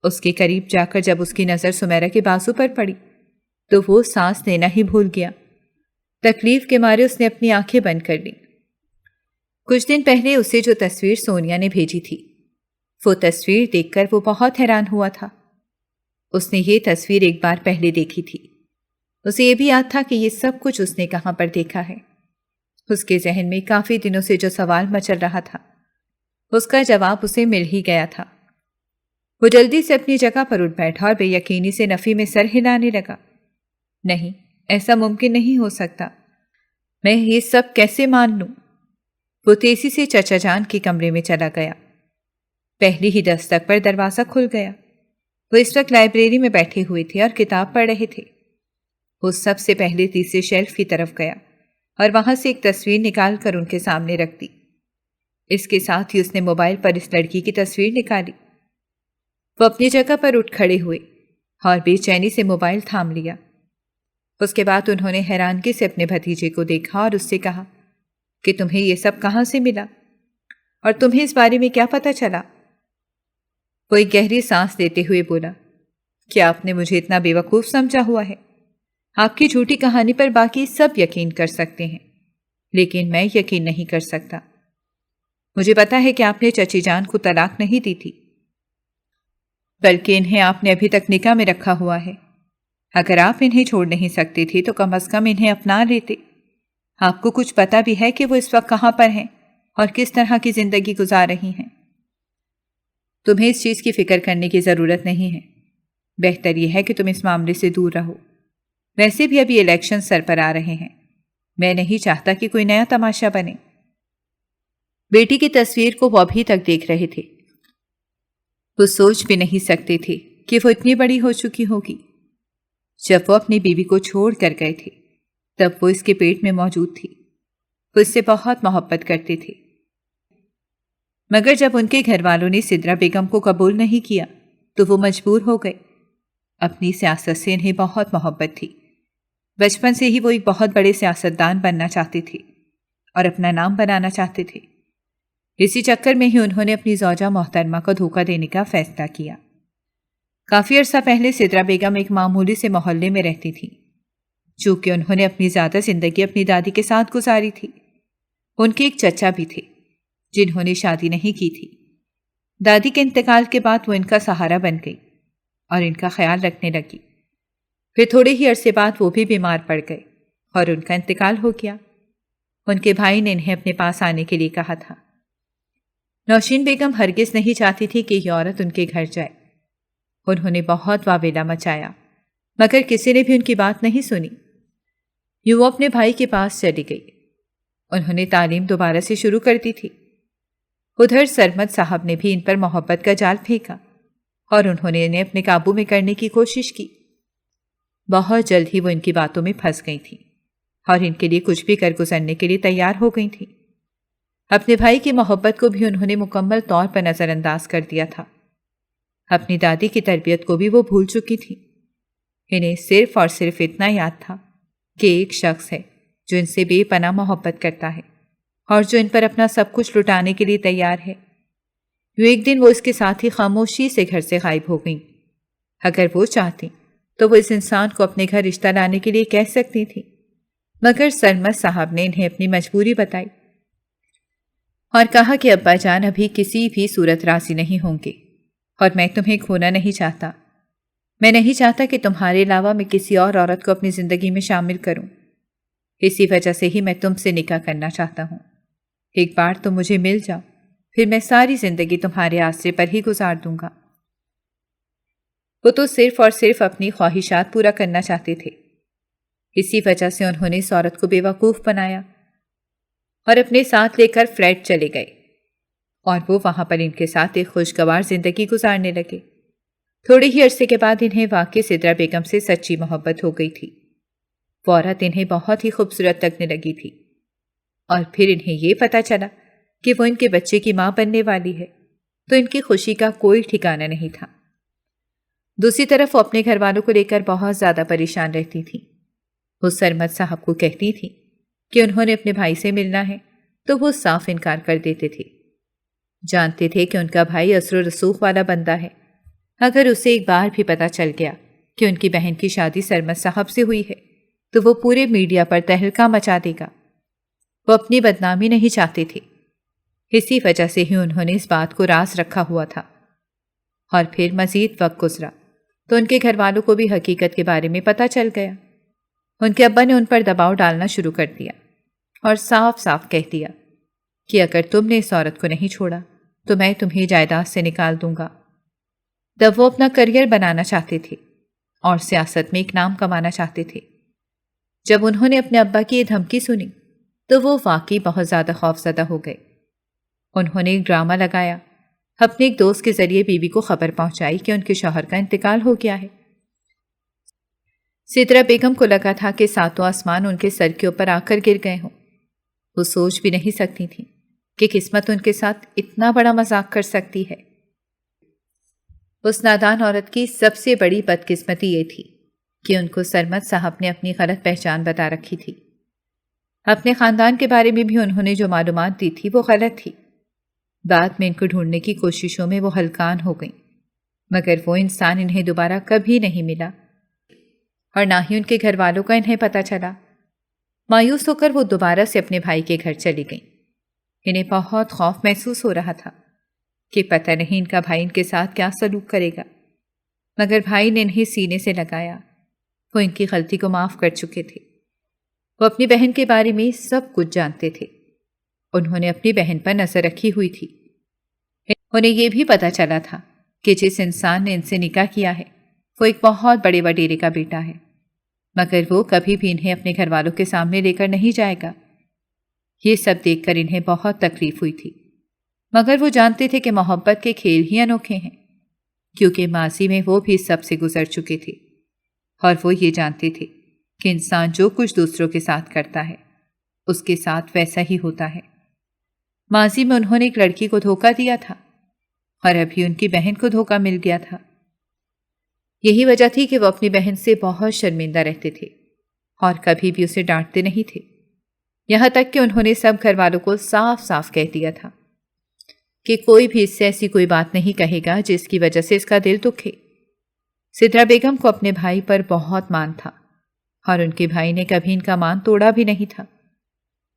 اس کے قریب جا کر جب اس کی نظر سمیرہ کے بازو پر پڑی تو وہ سانس لینا ہی بھول گیا۔ تکلیف کے مارے اس نے اپنی آنکھیں بند کر لیں۔ کچھ دن پہلے اسے جو تصویر سونیا نے بھیجی تھی، وہ تصویر دیکھ کر وہ بہت حیران ہوا تھا۔ اس نے یہ تصویر ایک بار پہلے دیکھی تھی۔ اسے یہ بھی یاد تھا کہ یہ سب کچھ اس نے کہاں پر دیکھا ہے۔ اس کے ذہن میں کافی دنوں سے جو سوال مچل رہا تھا اس کا جواب اسے مل ہی گیا تھا۔ وہ جلدی سے اپنی جگہ پر اٹھ بیٹھا اور بے یقینی سے نفی میں سر ہلانے لگا۔ نہیں، ایسا ممکن نہیں ہو سکتا، میں یہ سب کیسے مان لوں؟ وہ تیزی سے چچا جان کے کمرے میں چلا گیا۔ پہلی ہی دستک پر دروازہ کھل گیا۔ وہ اس وقت لائبریری میں بیٹھے ہوئے تھے اور کتاب پڑھ رہے تھے۔ وہ سب سے پہلے تیسرے شیلف کی طرف گیا اور وہاں سے ایک تصویر نکال کر ان کے سامنے رکھ دی۔ اس کے ساتھ ہی اس نے موبائل پر اس لڑکی کی تصویر نکالی۔ وہ اپنی جگہ پر اٹھ کھڑے ہوئے اور بے چینی سے موبائل تھام لیا۔ اس کے بعد انہوں نے حیرانگی سے اپنے بھتیجے کو دیکھا اور اس سے کہا کہ تمہیں یہ سب کہاں سے ملا اور تمہیں اس بارے میں کیا پتہ چلا؟ وہ ایک گہری سانس لیتے ہوئے بولا، کیا آپ نے مجھے اتنا بے وقوف سمجھا ہوا ہے؟ آپ کی جھوٹی کہانی پر باقی سب یقین کر سکتے ہیں، لیکن میں یقین نہیں کر سکتا۔ مجھے پتا ہے کہ آپ نے چچی جان کو طلاق نہیں دی تھی، بلکہ انہیں آپ نے ابھی تک نکاح میں رکھا ہوا ہے۔ اگر آپ انہیں چھوڑ نہیں سکتے تھے تو کم از کم انہیں اپنا لیتے۔ آپ کو کچھ پتا بھی ہے کہ وہ اس وقت کہاں پر ہیں اور کس طرح کی زندگی گزار رہی ہیں۔ تمہیں اس چیز کی فکر کرنے کی ضرورت نہیں ہے۔ بہتر یہ ہے کہ تم اس معاملے سے دور رہو۔ ویسے بھی ابھی الیکشن سر پر آ رہے ہیں میں نہیں چاہتا کہ کوئی نیا تماشا بنے۔ بیٹی کی تصویر کو وہ ابھی تک دیکھ رہے تھے۔ وہ سوچ بھی نہیں سکتے تھے کہ وہ اتنی بڑی ہو چکی ہوگی۔ جب وہ اپنی بیوی کو چھوڑ کر گئے تھے تب وہ اس کے پیٹ میں موجود تھی۔ وہ اس سے بہت محبت کرتے تھے، مگر جب ان کے گھر والوں نے سدرا بیگم کو قبول نہیں کیا تو وہ مجبور ہو گئے۔ اپنی سیاست سے انہیں بہت محبت تھی۔ بچپن سے ہی وہ ایک بہت بڑے سیاستدان بننا چاہتے تھے اور اپنا نام بنانا چاہتے تھے۔ اسی چکر میں ہی انہوں نے اپنی زوجہ محترمہ کو دھوکہ دینے کا فیصلہ کیا۔ کافی عرصہ پہلے سدرا بیگم ایک معمولی سے محلے میں رہتی تھی۔ چونکہ انہوں نے اپنی زیادہ زندگی اپنی دادی کے ساتھ گزاری تھی، ان کے ایک چچا بھی تھے جنہوں نے شادی نہیں کی تھی۔ دادی کے انتقال کے بعد وہ ان کا سہارا بن گئی اور ان کا خیال رکھنے لگی۔ پھر تھوڑے ہی عرصے بعد وہ بھی بیمار پڑ گئے اور ان کا انتقال ہو گیا۔ ان کے بھائی نے انہیں اپنے پاس آنے کے لیے کہا تھا۔ نوشین بیگم ہرگز نہیں چاہتی تھی کہ یہ عورت ان کے گھر جائے۔ انہوں نے بہت واویلا مچایا مگر کسی نے بھی ان کی بات نہیں سنی۔ یوں وہ اپنے بھائی کے پاس چلی گئی۔ انہوں نے تعلیم دوبارہ سے شروع کر دی تھی۔ ادھر سرمد صاحب نے بھی ان پر محبت کا جال پھینکا اور انہوں نے انہیں اپنے قابو میں کرنے کی کوشش کی۔ بہت جلد ہی وہ ان کی باتوں میں پھنس گئی تھیں اور ان کے لیے کچھ بھی کر گزرنے کے لیے تیار ہو گئی تھیں۔ اپنے بھائی کی محبت کو بھی انہوں نے مکمل طور پر نظر انداز کر دیا تھا۔ اپنی دادی کی تربیت کو بھی وہ بھول چکی تھی۔ انہیں صرف اور صرف اتنا یاد تھا کہ ایک شخص ہے جو ان سے بے پناہ محبت کرتا ہے اور جو ان پر اپنا سب کچھ لٹانے کے لیے تیار ہے۔ یوں ایک دن وہ اس کے ساتھ ہی خاموشی سے گھر سے غائب ہو گئیں۔ اگر وہ چاہتی تو وہ اس انسان کو اپنے گھر رشتہ لانے کے لیے کہہ سکتی تھی، مگر سرمد صاحب نے انہیں اپنی مجبوری بتائی اور کہا کہ ابا جان ابھی کسی بھی صورت راضی نہیں ہوں گے اور میں تمہیں کھونا نہیں چاہتا۔ میں نہیں چاہتا کہ تمہارے علاوہ میں کسی اور عورت کو اپنی زندگی میں شامل کروں۔ اسی وجہ سے ہی میں تم سے نکاح کرنا چاہتا ہوں۔ ایک بار تم مجھے مل جاؤ، پھر میں ساری زندگی تمہارے آسرے پر ہی گزار دوں گا۔ وہ تو صرف اور صرف اپنی خواہشات پورا کرنا چاہتے تھے۔ اسی وجہ سے انہوں نے اس عورت کو بیوقوف بنایا اور اپنے ساتھ لے کر فلیٹ چلے گئے اور وہ وہاں پر ان کے ساتھ ایک خوشگوار زندگی گزارنے لگے۔ تھوڑے ہی عرصے کے بعد انہیں واقعی سدرا بیگم سے سچی محبت ہو گئی تھی۔ وہ عورت انہیں بہت ہی خوبصورت لگنے لگی تھی اور پھر انہیں یہ پتہ چلا کہ وہ ان کے بچے کی ماں بننے والی ہے تو ان کی خوشی کا کوئی ٹھکانہ نہیں تھا۔ دوسری طرف وہ اپنے گھر والوں کو لے کر بہت زیادہ پریشان رہتی تھی۔ وہ سرمد صاحب کو کہتی تھی کہ انہوں نے اپنے بھائی سے ملنا ہے تو وہ صاف انکار کر دیتے تھے۔ جانتے تھے کہ ان کا بھائی اثر و رسوخ والا بندہ ہے۔ اگر اسے ایک بار بھی پتہ چل گیا کہ ان کی بہن کی شادی سرمد صاحب سے ہوئی ہے تو وہ پورے میڈیا پر تہلکہ مچا دے گا۔ وہ اپنی بدنامی نہیں چاہتے تھے، اسی وجہ سے ہی انہوں نے اس بات کو راز رکھا ہوا تھا۔ اور پھر مزید وقت گزرا تو ان کے گھر والوں کو بھی حقیقت کے بارے میں پتہ چل گیا۔ ان کے ابا نے ان پر دباؤ ڈالنا شروع کر دیا اور صاف صاف کہہ دیا کہ اگر تم نے اس عورت کو نہیں چھوڑا تو میں تمہیں جائیداد سے نکال دوں گا۔ تب وہ اپنا کریئر بنانا چاہتے تھے اور سیاست میں ایک نام کمانا چاہتے تھے۔ جب انہوں نے اپنے ابا کی یہ دھمکی سنی تو وہ واقعی بہت زیادہ خوفزدہ ہو گئے۔ انہوں نے ایک ڈرامہ لگایا، اپنے ایک دوست کے ذریعے بیوی کو خبر پہنچائی کہ ان کے شوہر کا انتقال ہو گیا ہے۔ سدرا بیگم کو لگا تھا کہ ساتوں آسمان ان کے سر کے اوپر آ کر گر گئے ہوں۔ وہ سوچ بھی نہیں سکتی تھیں کہ قسمت ان کے ساتھ اتنا بڑا مذاق کر سکتی ہے۔ اس نادان عورت کی سب سے بڑی بدقسمتی یہ تھی کہ ان کو سرمد صاحب نے اپنی غلط پہچان بتا رکھی تھی۔ اپنے خاندان کے بارے میں بھی انہوں نے جو معلومات دی تھی وہ غلط تھی۔ بعد میں ان کو ڈھونڈنے کی کوششوں میں وہ ہلکان ہو گئیں، مگر وہ انسان انہیں دوبارہ کبھی نہیں ملا اور نہ ہی ان کے گھر والوں کا انہیں پتہ چلا۔ مایوس ہو کر وہ دوبارہ سے اپنے بھائی کے گھر چلی گئیں۔ انہیں بہت خوف محسوس ہو رہا تھا کہ پتہ نہیں ان کا بھائی ان کے ساتھ کیا سلوک کرے گا، مگر بھائی نے انہیں سینے سے لگایا۔ وہ ان کی غلطی کو معاف کر چکے تھے۔ وہ اپنی بہن کے بارے میں سب کچھ جانتے تھے۔ انہوں نے اپنی بہن پر نظر رکھی ہوئی تھی۔ انہیں یہ بھی پتہ چلا تھا کہ جس انسان نے ان سے نکاح کیا ہے وہ ایک بہت بڑے وڈیرے کا بیٹا ہے۔ مگر وہ کبھی بھی انہیں اپنے گھر والوں کے سامنے لے کر نہیں جائے گا۔ یہ سب دیکھ کر انہیں بہت تکلیف ہوئی تھی، مگر وہ جانتے تھے کہ محبت کے کھیل ہی انوکھے ہیں، کیونکہ ماضی میں وہ بھی سب سے گزر چکے تھے، اور وہ یہ جانتے تھے کہ انسان جو کچھ دوسروں کے ساتھ کرتا ہے اس کے ساتھ ویسا ہی ہوتا ہے۔ ماضی میں انہوں نے ایک لڑکی کو دھوکہ دیا تھا، اور ابھی ان کی بہن کو دھوکہ مل گیا تھا۔ یہی وجہ تھی کہ وہ اپنی بہن سے بہت شرمندہ رہتے تھے اور کبھی بھی اسے ڈانٹتے نہیں تھے، یہاں تک کہ انہوں نے سب گھر والوں کو صاف صاف کہہ دیا تھا کہ کوئی بھی اس سے ایسی کوئی بات نہیں کہے گا جس کی وجہ سے اس کا دل دکھے۔ سدرا بیگم کو اپنے بھائی پر بہت مان تھا، اور ان کے بھائی نے کبھی ان کا مان توڑا بھی نہیں تھا۔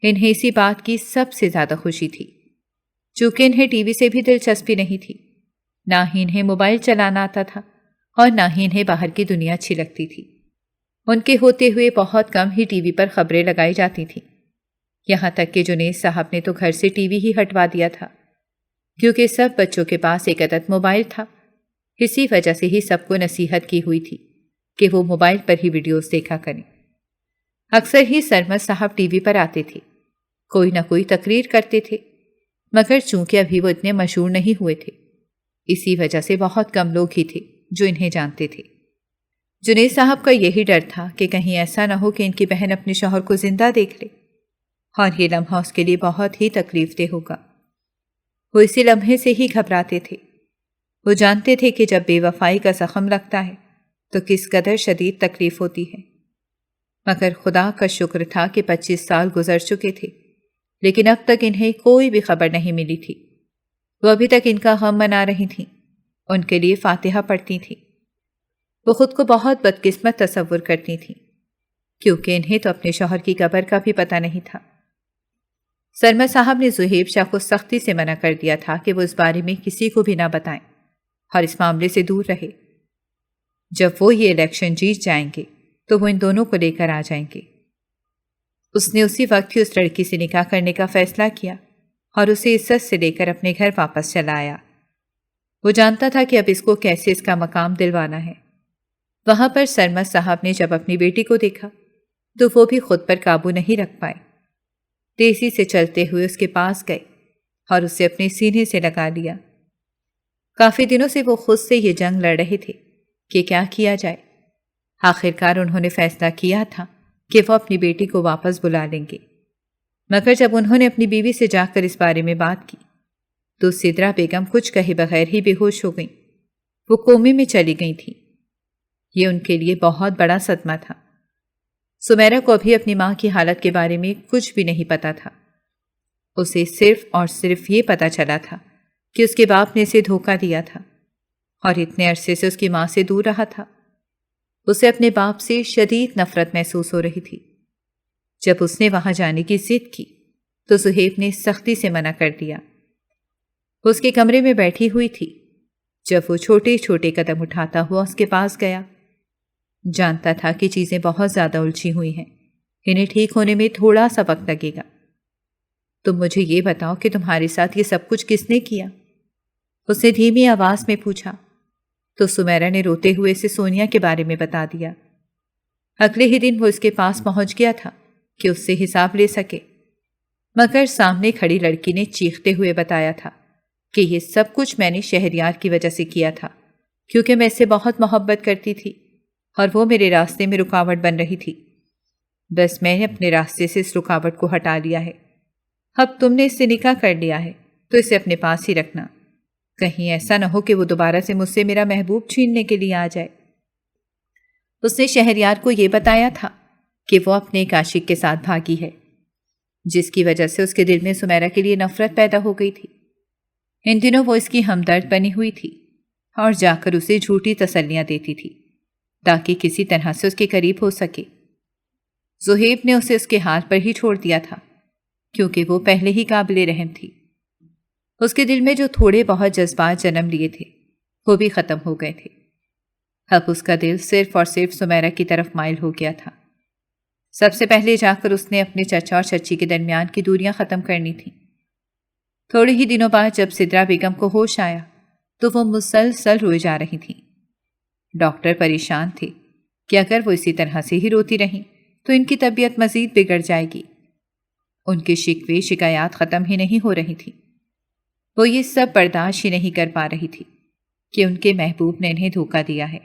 انہیں اسی بات کی سب سے زیادہ خوشی تھی، چونکہ انہیں ٹی وی سے بھی دلچسپی نہیں تھی، نہ ہی انہیں موبائل چلانا آتا تھا، اور نہ ہی انہیں باہر کی دنیا اچھی لگتی تھی۔ ان کے ہوتے ہوئے بہت کم ہی ٹی وی پر خبریں لگائی جاتی تھیں، یہاں تک کہ جنید صاحب نے تو گھر سے ٹی وی ہی ہٹوا دیا تھا، کیونکہ سب بچوں کے پاس ایک عدد موبائل تھا۔ اسی وجہ سے ہی سب کو نصیحت کی ہوئی تھی کہ وہ موبائل پر ہی ویڈیوز دیکھا کریں۔ اکثر ہی سرمد صاحب ٹی وی پر آتے تھے، کوئی نہ کوئی تقریر کرتے تھے، مگر چونکہ ابھی وہ اتنے مشہور نہیں ہوئے تھے، اسی وجہ سے بہت کم لوگ ہی تھے جو انہیں جانتے تھے۔ جنید صاحب کا یہی ڈر تھا کہ کہیں ایسا نہ ہو کہ ان کی بہن اپنے شوہر کو زندہ دیکھ لے، اور یہ لمحہ اس کے لیے بہت ہی تکلیف دہ ہوگا۔ وہ اسی لمحے سے ہی گھبراتے تھے۔ وہ جانتے تھے کہ جب بے وفائی کا زخم لگتا ہے تو کس قدر شدید تکلیف ہوتی ہے، مگر خدا کا شکر تھا کہ 25 سال گزر چکے تھے، لیکن اب تک انہیں کوئی بھی خبر نہیں ملی تھی۔ وہ ابھی تک ان کا غم منا رہی تھیں، ان کے لیے فاتحہ پڑھتی تھیں۔ وہ خود کو بہت بدقسمت تصور کرتی تھیں، کیونکہ انہیں تو اپنے شوہر کی قبر کا بھی پتہ نہیں تھا۔ سرمد صاحب نے زہیب شاہ کو سختی سے منع کر دیا تھا کہ وہ اس بارے میں کسی کو بھی نہ بتائیں اور اس معاملے سے دور رہے۔ جب وہ یہ الیکشن جیت جائیں گے تو وہ ان دونوں کو لے کر آ جائیں گے۔ اس نے اسی وقت ہی اس لڑکی سے نکاح کرنے کا فیصلہ کیا اور اسے عزت سے لے کر اپنے گھر واپس چلا آیا۔ وہ جانتا تھا کہ اب اس کو کیسے اس کا مقام دلوانا ہے۔ وہاں پر سرمد صاحب نے جب اپنی بیٹی کو دیکھا تو وہ بھی خود پر قابو نہیں رکھ پائے، تیزی سے چلتے ہوئے اس کے پاس گئے اور اسے اپنے سینے سے لگا لیا۔ کافی دنوں سے وہ خود سے یہ جنگ لڑ رہے تھے کہ کیا کیا جائے۔ آخرکار انہوں نے فیصلہ کیا تھا کہ وہ اپنی بیٹی کو واپس بلا لیں گے، مگر جب انہوں نے اپنی بیوی سے جا کر اس بارے میں بات کی تو سدرا بیگم کچھ کہے بغیر ہی بے ہوش ہو گئیں۔ وہ کومے میں چلی گئی تھیں۔ یہ ان کے لیے بہت بڑا صدمہ تھا۔ سمیرہ کو ابھی اپنی ماں کی حالت کے بارے میں کچھ بھی نہیں پتا تھا۔ اسے صرف اور صرف یہ پتا چلا تھا کہ اس کے باپ نے اسے دھوکہ دیا تھا اور اتنے عرصے سے اس کی ماں سے دور رہا تھا۔ اسے اپنے باپ سے شدید نفرت محسوس ہو رہی تھی۔ جب اس نے وہاں جانے کی ضد کی تو زہیب نے سختی سے منع کر دیا۔ وہ اس کے کمرے میں بیٹھی ہوئی تھی جب وہ چھوٹے چھوٹے قدم اٹھاتا ہوا اس کے پاس گیا۔ جانتا تھا کہ چیزیں بہت زیادہ الجھی ہوئی ہیں، انہیں ٹھیک ہونے میں تھوڑا سا وقت لگے گا۔ تم مجھے یہ بتاؤ کہ تمہارے ساتھ یہ سب کچھ کس نے کیا؟ اس نے دھیمی آواز میں پوچھا تو سمیرہ نے روتے ہوئے اسے سونیا کے بارے میں بتا دیا۔ اگلے ہی دن وہ اس کے پاس پہنچ گیا تھا کہ اس سے حساب لے سکے، مگر سامنے کھڑی لڑکی نے چیختے ہوئے بتایا تھا کہ یہ سب کچھ میں نے شہریار کی وجہ سے کیا تھا، کیونکہ میں اس سے بہت محبت کرتی تھی اور وہ میرے راستے میں رکاوٹ بن رہی تھی۔ بس میں نے اپنے راستے سے اس رکاوٹ کو ہٹا لیا ہے۔ اب تم نے اس سے نکاح کر لیا ہے تو اسے اپنے پاس ہی رکھنا، کہیں ایسا نہ ہو کہ وہ دوبارہ سے مجھ سے میرا محبوب چھیننے کے لیے آ جائے۔ اس نے شہریار کو یہ بتایا تھا کہ وہ اپنے ایک عاشق کے ساتھ بھاگی ہے، جس کی وجہ سے اس کے دل میں سمیرہ کے لیے نفرت پیدا ہو گئی تھی۔ ان دنوں وہ اس کی ہمدرد بنی ہوئی تھی اور جا کر اسے جھوٹی تسلیاں دیتی تھی تاکہ کسی طرح سے اس کے قریب ہو سکے۔ زہیب نے اسے اس کے حال پر ہی چھوڑ دیا تھا کیونکہ وہ پہلے ہی قابل رحم تھی۔ اس کے دل میں جو تھوڑے بہت جذبات جنم لیے تھے وہ بھی ختم ہو گئے تھے۔ اب اس کا دل صرف اور صرف سمیرہ کی طرف مائل ہو گیا تھا۔ سب سے پہلے جا کر اس نے اپنے چچا اور چچی کے درمیان کی دوریاں ختم کرنی تھیں۔ تھوڑے ہی دنوں بعد جب سدرا بیگم کو ہوش آیا تو وہ مسلسل روئے جا رہی تھیں۔ ڈاکٹر پریشان تھے کہ اگر وہ اسی طرح سے ہی روتی رہیں تو ان کی طبیعت مزید بگڑ جائے گی۔ ان کے شکوے شکایات ختم ہی نہیں ہو رہی تھی۔ وہ یہ سب برداشت ہی نہیں کر پا رہی تھی کہ ان کے محبوب نے انہیں دھوکہ دیا ہے۔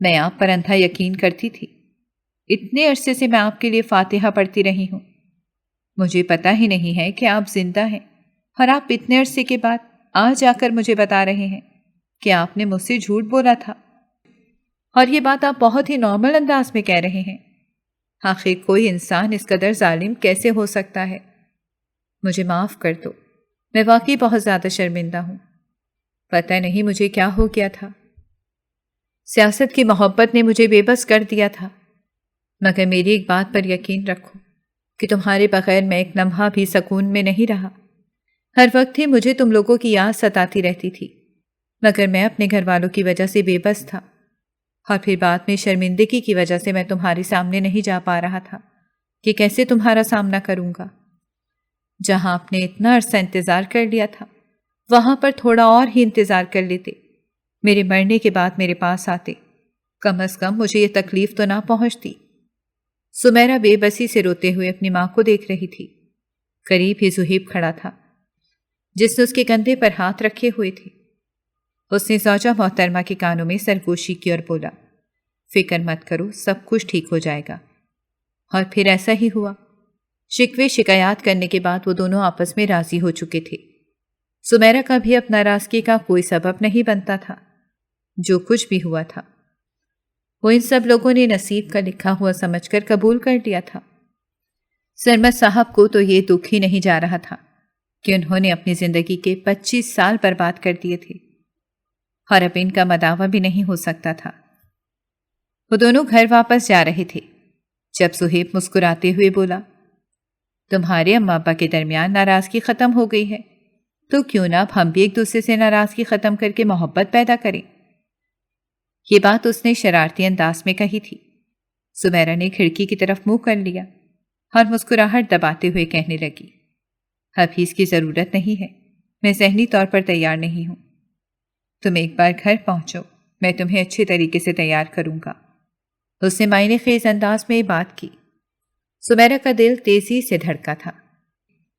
میں آپ پر اندھا یقین کرتی تھی۔ اتنے عرصے سے میں آپ کے لیے فاتحہ پڑھتی رہی ہوں۔ مجھے پتہ ہی نہیں ہے کہ آپ زندہ ہیں، اور آپ اتنے عرصے کے بعد آج آ کر مجھے بتا رہے ہیں کہ آپ نے مجھ سے جھوٹ بولا تھا، اور یہ بات آپ بہت ہی نارمل انداز میں کہہ رہے ہیں۔ آخر کوئی انسان اس قدر ظالم کیسے ہو سکتا ہے؟ مجھے معاف کر دو، میں واقعی بہت زیادہ شرمندہ ہوں۔ پتہ نہیں مجھے کیا ہو گیا تھا۔ سیاست کی محبت نے مجھے بے بس کر دیا تھا، مگر میری ایک بات پر یقین رکھو کہ تمہارے بغیر میں ایک لمحہ بھی سکون میں نہیں رہا۔ ہر وقت ہی مجھے تم لوگوں کی یاد ستاتی رہتی تھی، مگر میں اپنے گھر والوں کی وجہ سے بے بس تھا، اور پھر بعد میں شرمندگی کی وجہ سے میں تمہارے سامنے نہیں جا پا رہا تھا کہ کیسے تمہارا سامنا کروں گا۔ جہاں آپ نے اتنا عرصہ انتظار کر لیا تھا، وہاں پر تھوڑا اور ہی انتظار کر لیتے، میرے مرنے کے بعد میرے پاس آتے، کم از کم مجھے یہ تکلیف تو نہ پہنچتی۔ سمیرہ بے بسی سے روتے ہوئے اپنی ماں کو دیکھ رہی تھی۔ قریب ہی زہیب کھڑا تھا، جس نے اس کے کندھے پر ہاتھ رکھے ہوئے تھے۔ اس نے زوجہ محترمہ کے کانوں میں سرگوشی کی اور بولا، فکر مت کرو، سب کچھ ٹھیک ہو جائے گا۔ اور پھر ایسا ہی ہوا۔ شکوے شکایات کرنے کے بعد وہ دونوں آپس میں راضی ہو چکے تھے۔ سمیرہ کا بھی اب ناراضگی کا کوئی سبب نہیں بنتا تھا۔ جو کچھ بھی ہوا تھا وہ ان سب لوگوں نے نصیب کا لکھا ہوا سمجھ کر قبول کر لیا تھا۔ سرمد صاحب کو تو یہ دکھ ہی نہیں جا رہا تھا کہ انہوں نے اپنی زندگی کے 25 سال برباد کر دیے تھے، اور اب ان کا مداوع بھی نہیں ہو سکتا تھا۔ وہ دونوں گھر واپس جا رہے تھے جب صہیب مسکراتے ہوئے بولا، تمہارے اماں ابا کے درمیان ناراضگی ختم ہو گئی ہے، تو کیوں نہ اب ہم بھی ایک دوسرے سے ناراضگی ختم کر کے محبت پیدا کریں۔ یہ بات اس نے شرارتی انداز میں کہی تھی۔ سمیرہ نے کھڑکی کی طرف منہ کر لیا اور مسکراہٹ دباتے ہوئے کہنے لگی، ابھی اس کی ضرورت نہیں ہے، میں ذہنی طور پر تیار نہیں ہوں۔ تم ایک بار گھر پہنچو، میں تمہیں اچھے طریقے سے تیار کروں گا۔ اس نے معنی خیز انداز میں یہ بات کی۔ سمیرہ کا دل تیزی سے دھڑکا تھا،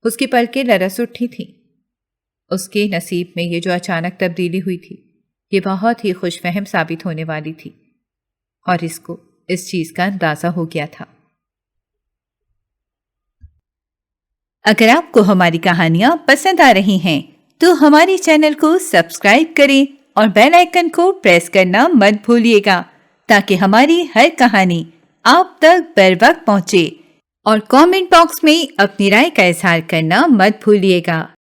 اس کی پلکیں لرز اٹھی تھیں۔ اس کے نصیب میں یہ جو اچانک تبدیلی ہوئی تھی، یہ بہت ہی خوش فہم ثابت ہونے والی تھی، اور اس کو اس چیز کا اندازہ ہو گیا تھا۔ اگر آپ کو ہماری کہانیاں پسند آ رہی ہیں تو ہمارے چینل کو سبسکرائب کریں اور بیل آئیکن کو پریس کرنا مت بھولیے گا تاکہ ہماری ہر کہانی آپ تک بر وقت پہنچے، اور کامنٹ باکس میں اپنی رائے کا اظہار کرنا مت بھولیے گا۔